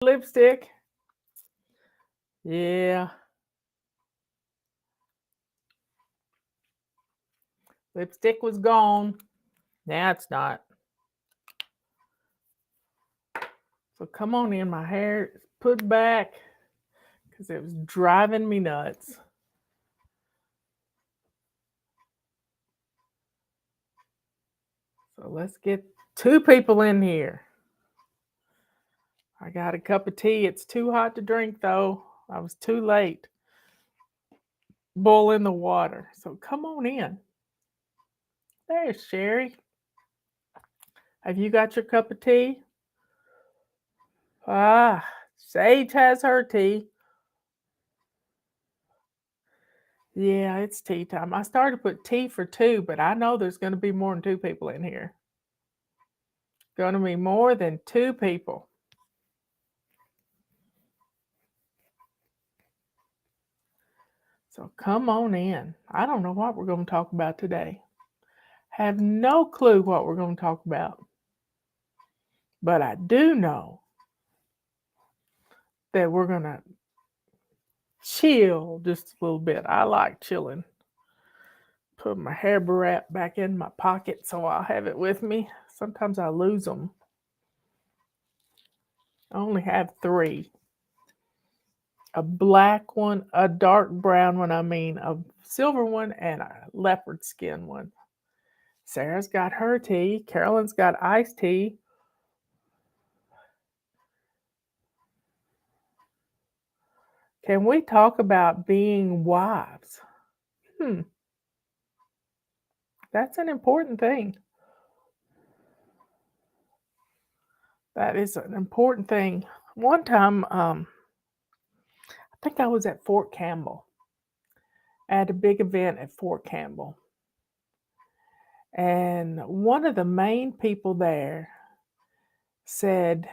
Lipstick. Yeah, lipstick was gone. Now it's not. So come on in, my hair is put back because it was driving me nuts. So let's get two people in here. I got a cup of tea. It's too hot to drink though. I was too late boiling the water. So come on in. There's Sherry. Have you got your cup of tea? Ah, Sage has her tea. Yeah, it's tea time. I started to put tea for two, but I know there's going to be more than two people in here. Going to be more than two people. So come on in. I don't know what we're going to talk about today. Have no clue what we're going to talk about. But I do know that we're going to chill just a little bit. I like chilling. Put my hair wrap back in my pocket so I'll have it with me. Sometimes I lose them. I only have three. A black one, a dark brown one, a silver one, and a leopard skin one. Sarah's got her tea. Carolyn's got iced tea. Can we talk about being wives? Hmm, that's an important thing. That is an important thing. One time, I think I was at Fort Campbell at a big event at Fort Campbell. And one of the main people there said,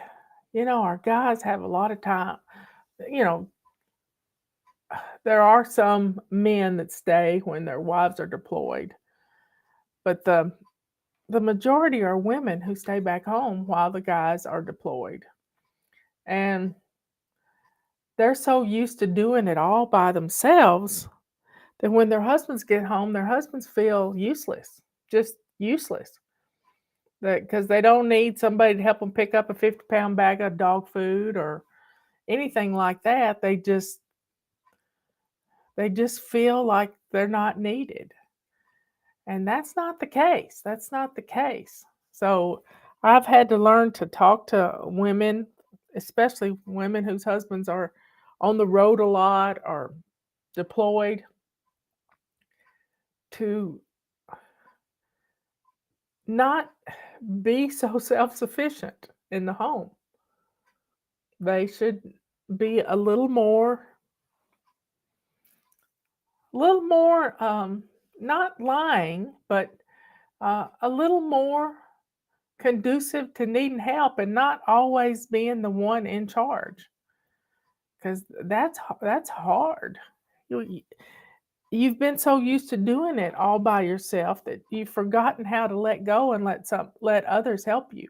our guys have a lot of time. You know, there are some men that stay when their wives are deployed, but the majority are women who stay back home while the guys are deployed. And they're so used to doing it all by themselves that when their husbands get home, their husbands feel useless, just useless. Because they don't need somebody to help them pick up a 50-pound bag of dog food or anything like that. They just feel like they're not needed. And that's not the case. That's not the case. So I've had to learn to talk to women, especially women whose husbands are on the road a lot or deployed, to not be so self-sufficient in the home. They should be a little more, not lying, but a little more conducive to needing help and not always being the one in charge, because that's hard. You, you've been so used to doing it all by yourself that you've forgotten how to let go and let others help you.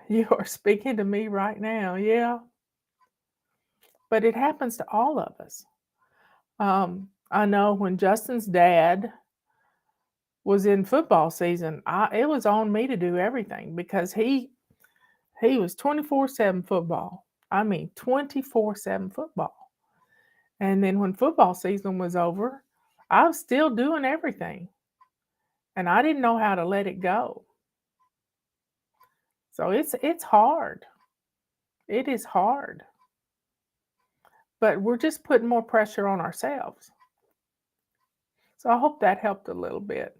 You are speaking to me right now, yeah. But it happens to all of us. I know when Justin's dad was in football season, it was on me to do everything because he was 24/7 football. I mean 24/7 football. And then when football season was over, I was still doing everything. And I didn't know how to let it go. So it's hard. It is hard. But we're just putting more pressure on ourselves. So I hope that helped a little bit.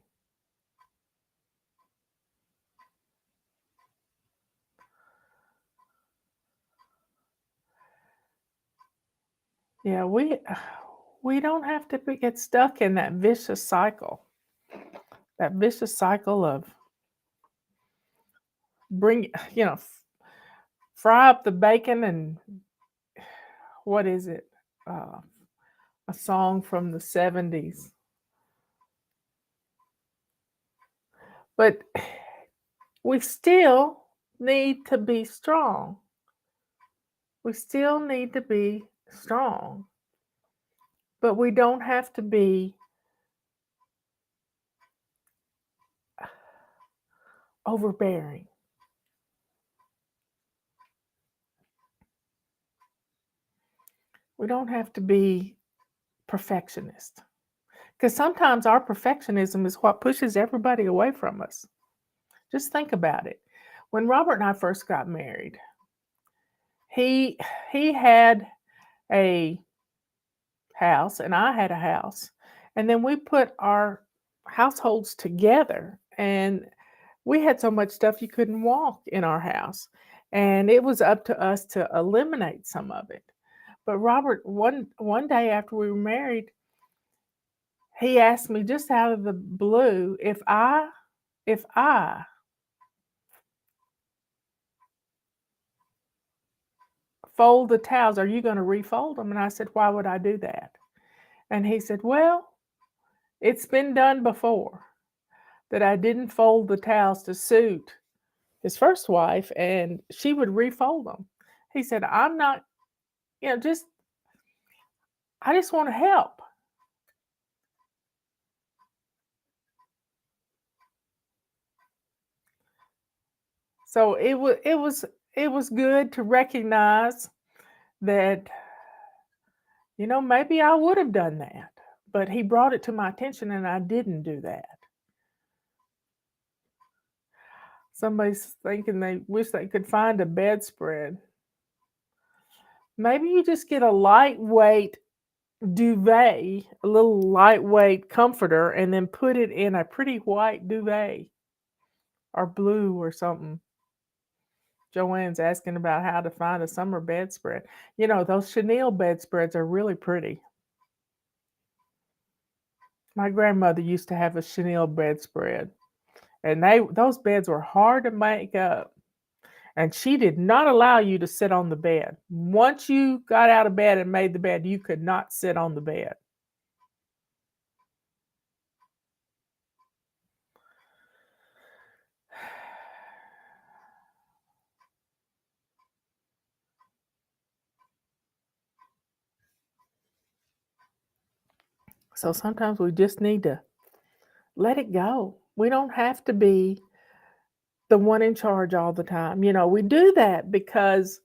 Yeah, we don't have to get stuck in that vicious cycle. That vicious cycle of bring, fry up the bacon and what is it? Uh, a song from the 70s. But we still need to be strong. We still need to be strong, but we don't have to be overbearing. We don't have to be perfectionist. Because sometimes our perfectionism is what pushes everybody away from us. Just think about it. When Robert and I first got married, he he had a house and I had a house. And then we put our households together and we had so much stuff you couldn't walk in our house. And it was up to us to eliminate some of it. But Robert, one day after we were married, he asked me just out of the blue if I fold the towels, are you going to refold them? And I said, why would I do that? And he said, well, it's been done before that I didn't fold the towels to suit his first wife, and she would refold them. He said, I'm not, just I just want to help. So it was good to recognize that, maybe I would have done that. But he brought it to my attention and I didn't do that. Somebody's thinking they wish they could find a bedspread. Maybe you just get a lightweight duvet, a little lightweight comforter, and then put it in a pretty white duvet or blue or something. Joanne's asking about how to find a summer bedspread. Those chenille bedspreads are really pretty. My grandmother used to have a chenille bedspread, and those beds were hard to make up. And she did not allow you to sit on the bed. Once you got out of bed and made the bed, you could not sit on the bed. So sometimes we just need to let it go. We don't have to be the one in charge all the time. We do that because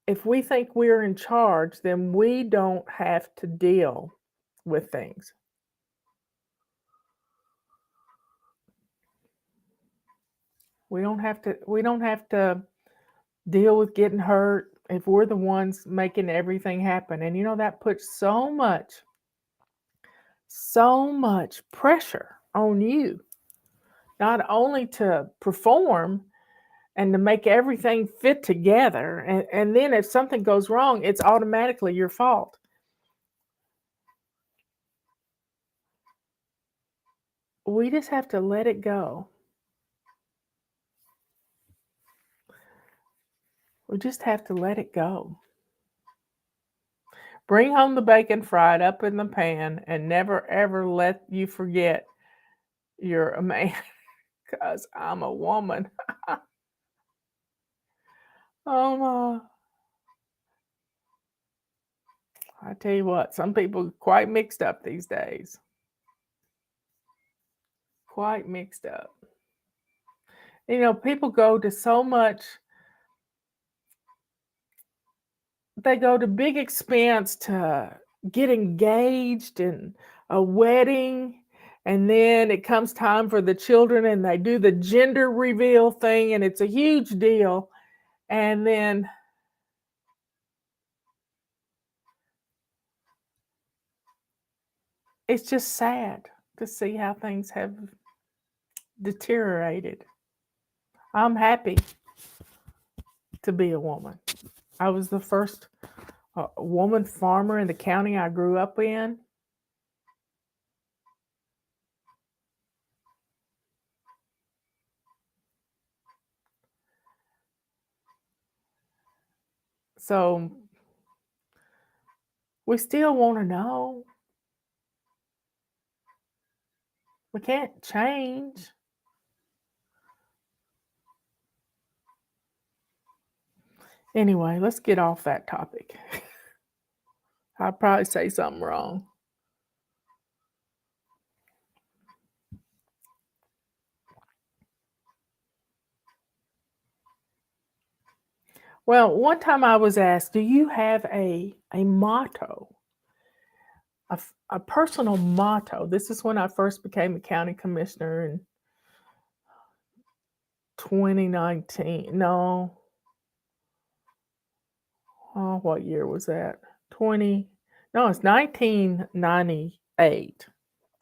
if we think we're in charge, then we don't have to deal with things. We don't have to deal with getting hurt if we're the ones making everything happen. And that puts so much pressure on you, not only to perform and to make everything fit together. And then if something goes wrong, it's automatically your fault. We just have to let it go. We just have to let it go. Bring home the bacon fried up in the pan and never ever let you forget you're a man because I'm a woman. Oh my. I tell you what, some people are quite mixed up these days. Quite mixed up. People go to so much, they go to big expense to get engaged and a wedding. And then it comes time for the children and they do the gender reveal thing and it's a huge deal. And then it's just sad to see how things have deteriorated. I'm happy to be a woman. I was the first woman farmer in the county I grew up in. So we still want to know. We can't change. Anyway, let's get off that topic. I'll probably say something wrong. Well, one time I was asked, "Do you have a motto, a personal motto?" This is when I first became a county commissioner in 2019. No, oh, what year was that? 20. No, it's 1998.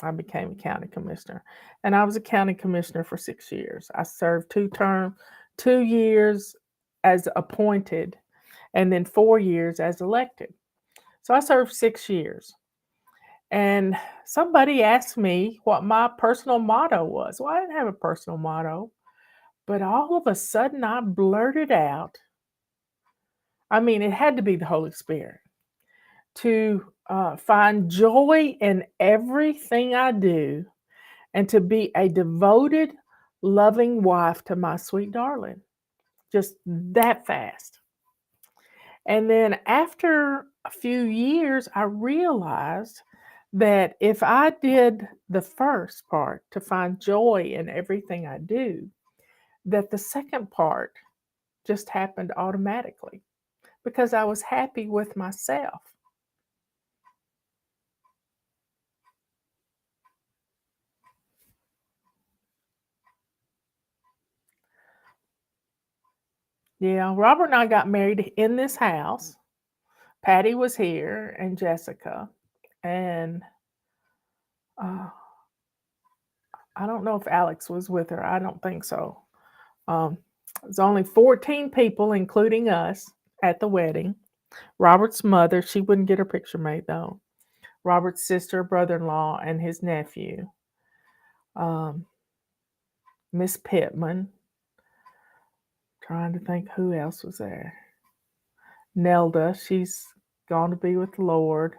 I became a county commissioner, and I was a county commissioner for 6 years. I served 2 years as appointed, and then 4 years as elected. So I served 6 years. And somebody asked me what my personal motto was. Well, I didn't have a personal motto, but all of a sudden I blurted out. I mean, it had to be the Holy Spirit to find joy in everything I do and to be a devoted, loving wife to my sweet darling. Just that fast. And then after a few years, I realized that if I did the first part to find joy in everything I do, that the second part just happened automatically because I was happy with myself. Yeah, Robert and I got married in this house. Patty was here and Jessica. And uh, I don't know if Alex was with her. I don't think so. Um, there's only 14 people, including us, at the wedding. Robert's mother, she wouldn't get her picture made though. Robert's sister, brother in law, and his nephew. Um, Miss Pittman. Trying to think who else was there. Nelda, she's gone to be with the Lord.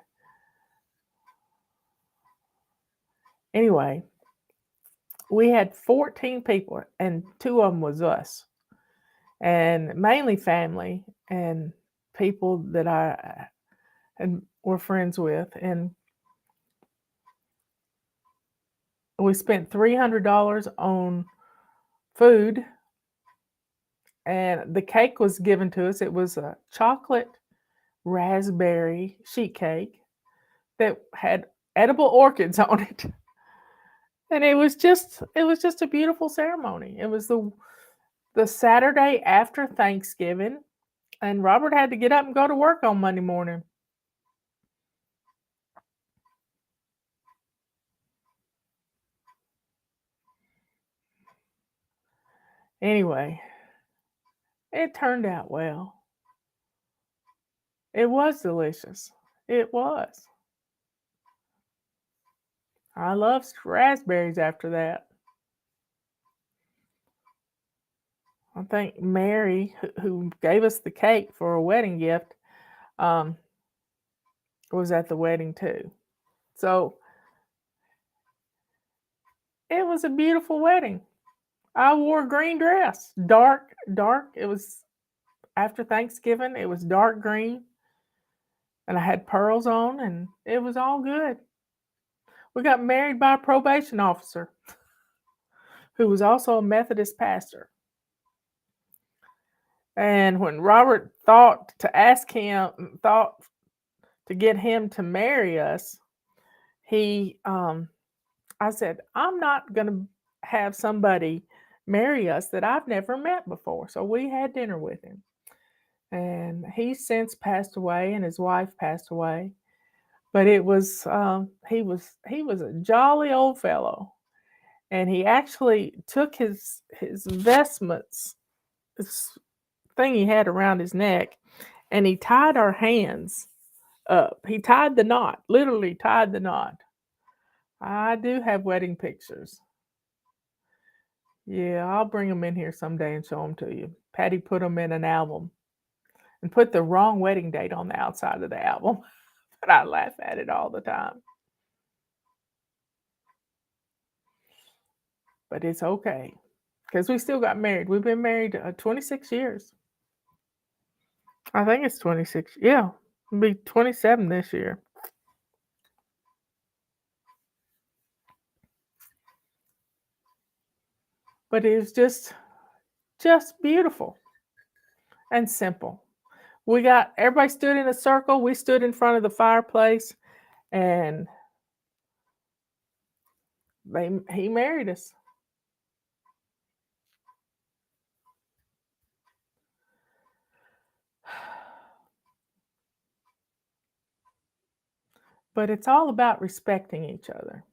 Anyway, we had 14 people, and two of them was us, and mainly family and people that I and were friends with. And we spent $300 on food, and the cake was given to us. It was a chocolate raspberry sheet cake that had edible orchids on it. And it was just a beautiful ceremony. It was the Saturday after Thanksgiving, and Robert had to get up and go to work on Monday morning. Anyway, it turned out well. It was delicious. It was. I loved raspberries after that. I think Mary, who gave us the cake for a wedding gift, um, was at the wedding too. So it was a beautiful wedding. I wore a green dress, dark, dark. It was after Thanksgiving. It was dark green, and I had pearls on, and it was all good. We got married by a probation officer who was also a Methodist pastor. And when Robert thought to get him to marry us, he, I said, I'm not going to have somebody marry us that I've never met before. So we had dinner with him. And he's since passed away, and his wife passed away. But he was a jolly old fellow, and he actually took his vestments, this thing he had around his neck, and he tied our hands up. He tied the knot, literally tied the knot. I do have wedding pictures. Yeah, I'll bring them in here someday and show them to you. Patty put them in an album and put the wrong wedding date on the outside of the album, but I laugh at it all the time. But it's okay because we still got married. We've been married 26 years. I think it's 26. Yeah, it'll be 27 this year. But it was just beautiful and simple. We got everybody stood in a circle. We stood in front of the fireplace, and he married us. But it's all about respecting each other.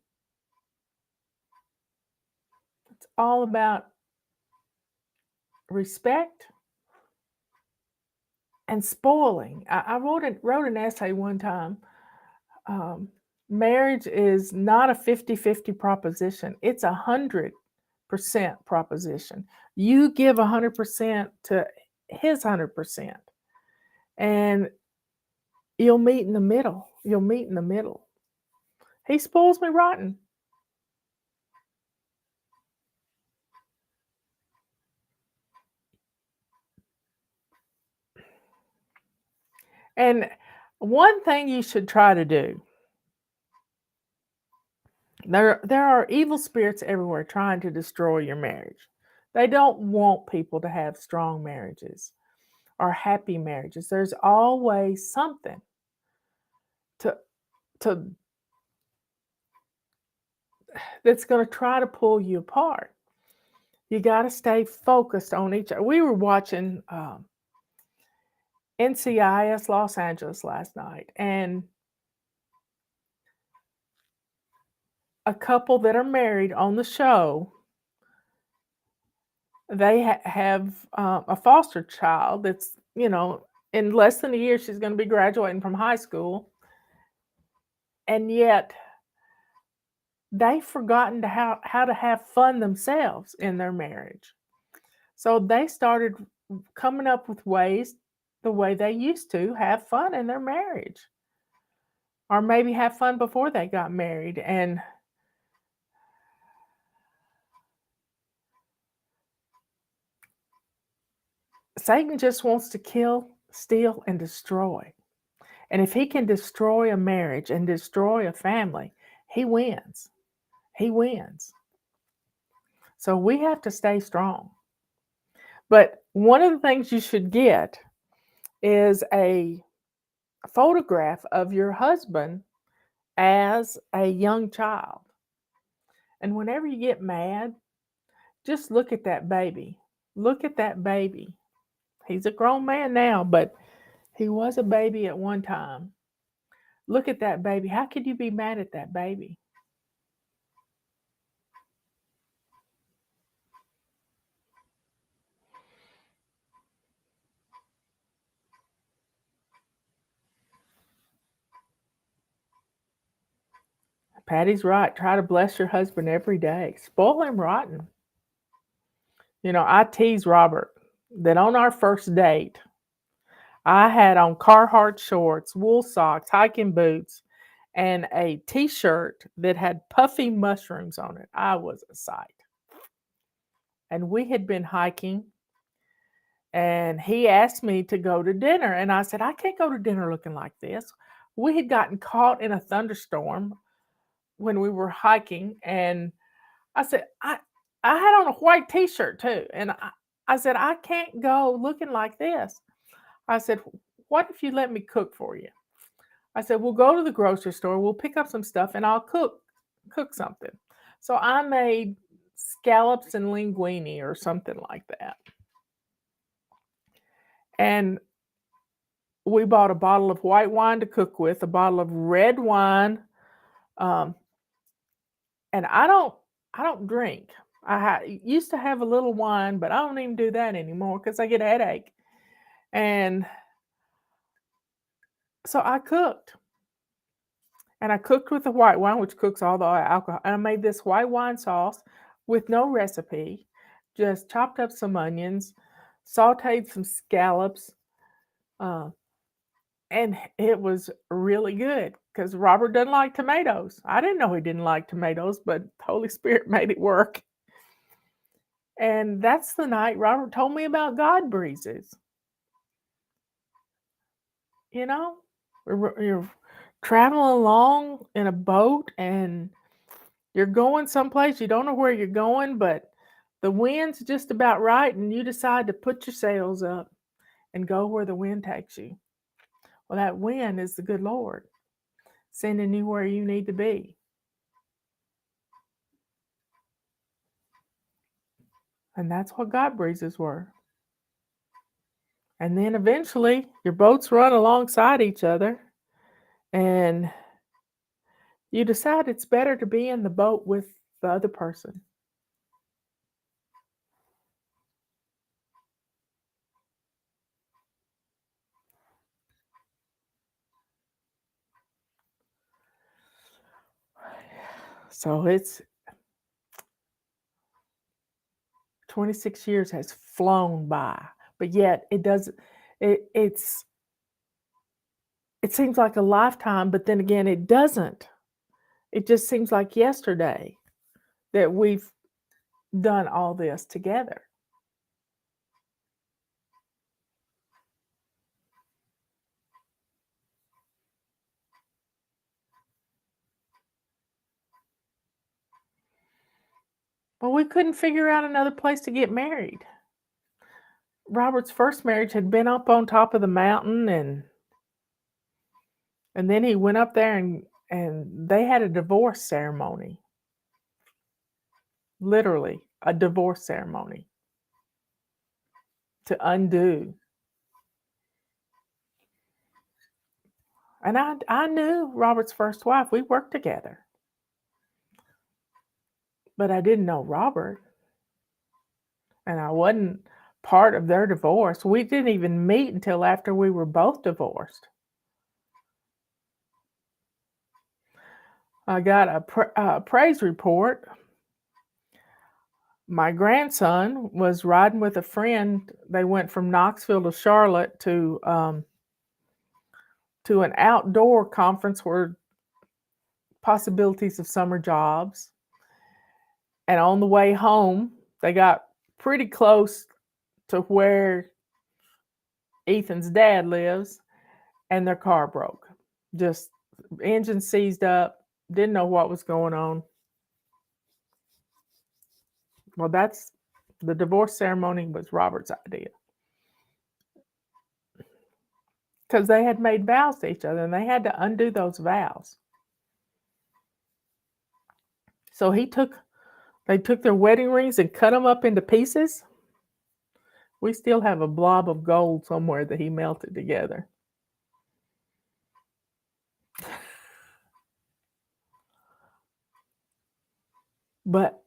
It's all about respect and spoiling. I wrote an essay one time. Um, Marriage is not a 50-50 proposition. It's 100% proposition. You give 100% to his 100%, and you'll meet in the middle. You'll meet in the middle. He spoils me rotten. And one thing you should try to do, there are evil spirits everywhere trying to destroy your marriage. They don't want people to have strong marriages or happy marriages. There's always something to to that's going to try to pull you apart. You got to stay focused on each other. We were watching NCIS Los Angeles last night, and a couple that are married on the show, they have a foster child that's, in less than a year, she's going to be graduating from high school. And yet they've forgotten to how to have fun themselves in their marriage. So they started coming up with ways, the way they used to have fun in their marriage, or maybe have fun before they got married. And Satan just wants to kill, steal, and destroy. And if he can destroy a marriage and destroy a family, he wins. He wins. So we have to stay strong. But one of the things you should get is a photograph of your husband as a young child. And whenever you get mad, just look at that baby. Look at that baby. He's a grown man now, but he was a baby at one time. Look at that baby. How could you be mad at that baby? Patty's right. Try to bless your husband every day. Spoil him rotten. I tease Robert that on our first date, I had on Carhartt shorts, wool socks, hiking boots, and a t-shirt that had puffy mushrooms on it. I was a sight. And we had been hiking, and he asked me to go to dinner, and I said, "I can't go to dinner looking like this." We had gotten caught in a thunderstorm when we were hiking, and I said, I had on a white t-shirt too, and I said, "I can't go looking like this." I said, "What if you let me cook for you?" I said, "We'll go to the grocery store, we'll pick up some stuff, and I'll cook something." So I made scallops and linguine or something like that. And we bought a bottle of white wine to cook with, a bottle of red wine, um, and I don't drink. Used to have a little wine, but I don't even do that anymore because I get a headache. And so I cooked, and I cooked with the white wine, which cooks all the alcohol. And I made this white wine sauce with no recipe, just chopped up some onions, sauteed some scallops, uh, and it was really good because Robert doesn't like tomatoes. I didn't know he didn't like tomatoes, but the Holy Spirit made it work. And that's the night Robert told me about God breezes. you know? You're traveling along in a boat and you're going someplace, you don't know where you're going, but the wind's just about right, and you decide to put your sails up and go where the wind takes you. Well, that wind is the good Lord sending you where you need to be. And that's what God breezes were. And then eventually your boats run alongside each other and you decide it's better to be in the boat with the other person. So it's 26 years has flown by, but yet it doesn't it it's it seems like a lifetime, but then again it doesn't. It just seems like yesterday that we've done all this together. Well, we couldn't figure out another place to get married. Robert's first marriage had been up on top of the mountain and then he went up there and they had a divorce ceremony. Literally, a divorce ceremony to undo. And I knew Robert's first wife. We worked together. But I didn't know Robert, and I wasn't part of their divorce. We didn't even meet until after we were both divorced. I got a praise report. My grandson was riding with a friend. They went from Knoxville to Charlotte to an outdoor conference where possibilities of summer jobs. And on the way home, they got pretty close to where Ethan's dad lives, and their car broke. Just engine seized up, didn't know what was going on. Well, that's the divorce ceremony was Robert's idea because they had made vows to each other and they had to undo those vows. So they took their wedding rings and cut them up into pieces. We still have a blob of gold somewhere that he melted together. But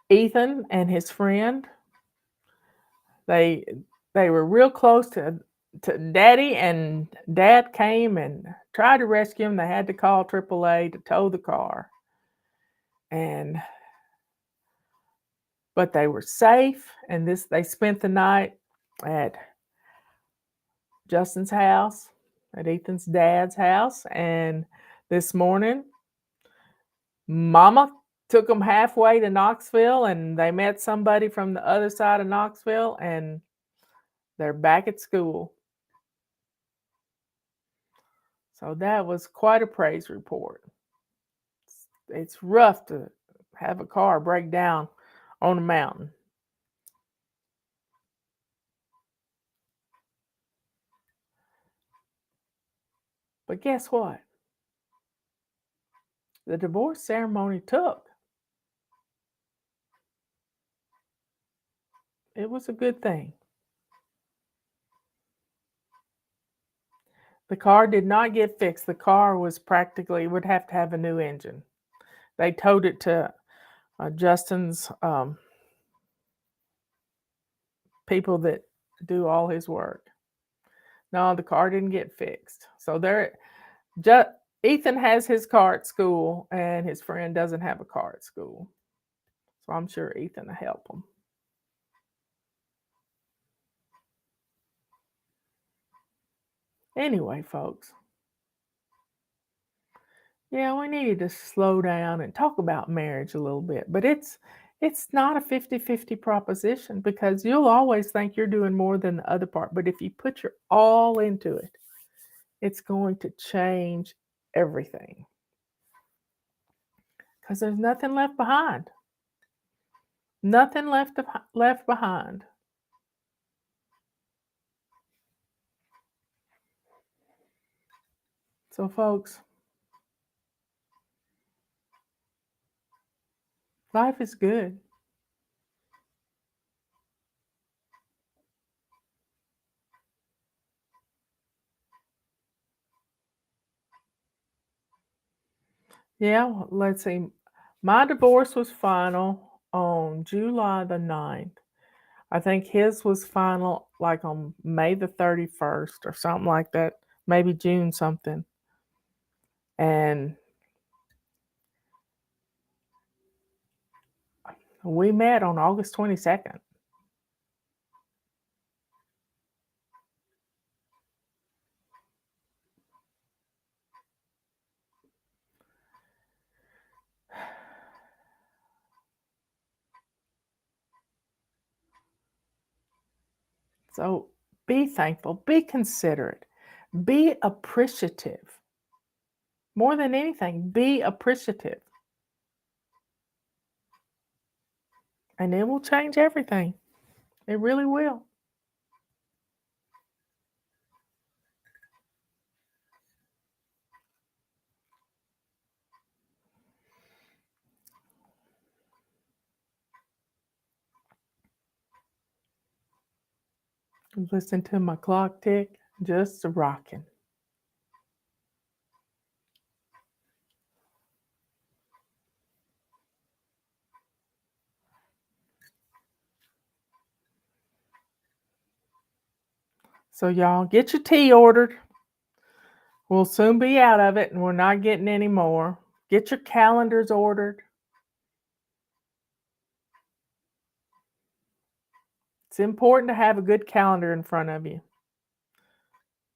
Ethan and his friend, they they were real close to Daddy, and Dad came and tried to rescue him. They had to call AAA to tow the car, and but they were safe. And they spent the night at Justin's house, at Ethan's dad's house, and this morning, Mama took them halfway to Knoxville, and they met somebody from the other side of Knoxville, and they're back at school. So that was quite a praise report. It's rough to have a car break down on a mountain. But guess what? The divorce ceremony took. It was a good thing. The car did not get fixed. The car was practically would have to have a new engine. They towed it to Justin's people that do all his work. No, the car didn't get fixed. So Ethan has his car at school, and his friend doesn't have a car at school. So I'm sure Ethan will help him. Anyway, folks, yeah, we needed to slow down and talk about marriage a little bit, but It's not a 50-50 proposition because you'll always think you're doing more than the other part. But if you put your all into it, it's going to change everything because there's nothing left behind. Nothing left behind. So, folks, life is good. Yeah, let's see. My divorce was final on July the 9th. I think his was final like on May the 31st or something like that, maybe June something. And we met on August 22nd. So be thankful, be considerate, be appreciative. More than anything, be appreciative. And it will change everything. It really will. Listen to my clock tick, just rocking. So, y'all, get your tea ordered. We'll soon be out of it and we're not getting any more. Get your calendars ordered. It's important to have a good calendar in front of you.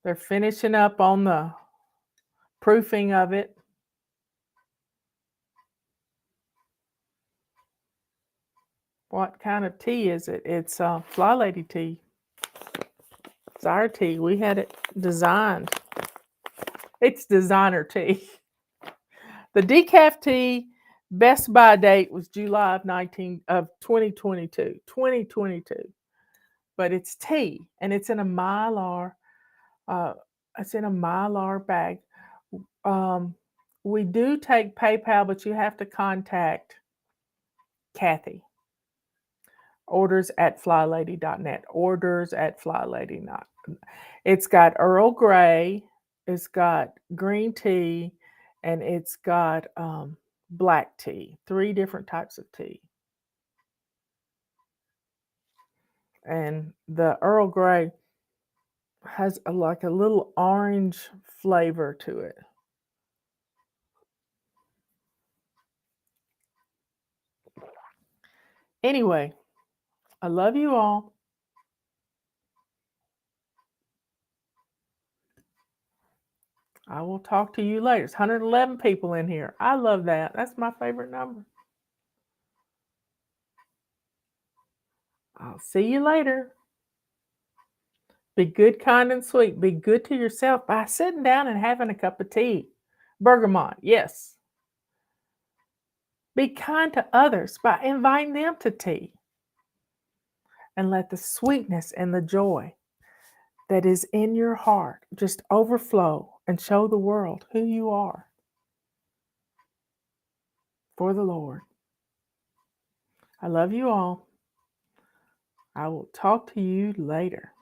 They're finishing up on the proofing of it. What kind of tea is it? It's FlyLady tea. It's our tea. We had it designed. It's designer tea. The decaf tea best buy date was July of 2022. 2022. But it's tea and it's in a mylar. Uh, it's in a mylar bag. Um, we do take PayPal, but you have to contact Kathy. Orders@flylady.net. Orders@flylady.net. It's got Earl Grey, it's got green tea, and it's got black tea. 3 different types of tea. And the Earl Grey has like a little orange flavor to it. Anyway, I love you all. I will talk to you later. It's 111 people in here. I love that. That's my favorite number. I'll see you later. Be good, kind, and sweet. Be good to yourself by sitting down and having a cup of tea. Bergamot, yes. Be kind to others by inviting them to tea. And let the sweetness and the joy that is in your heart just overflow and show the world who you are for the Lord. I love you all. I will talk to you later.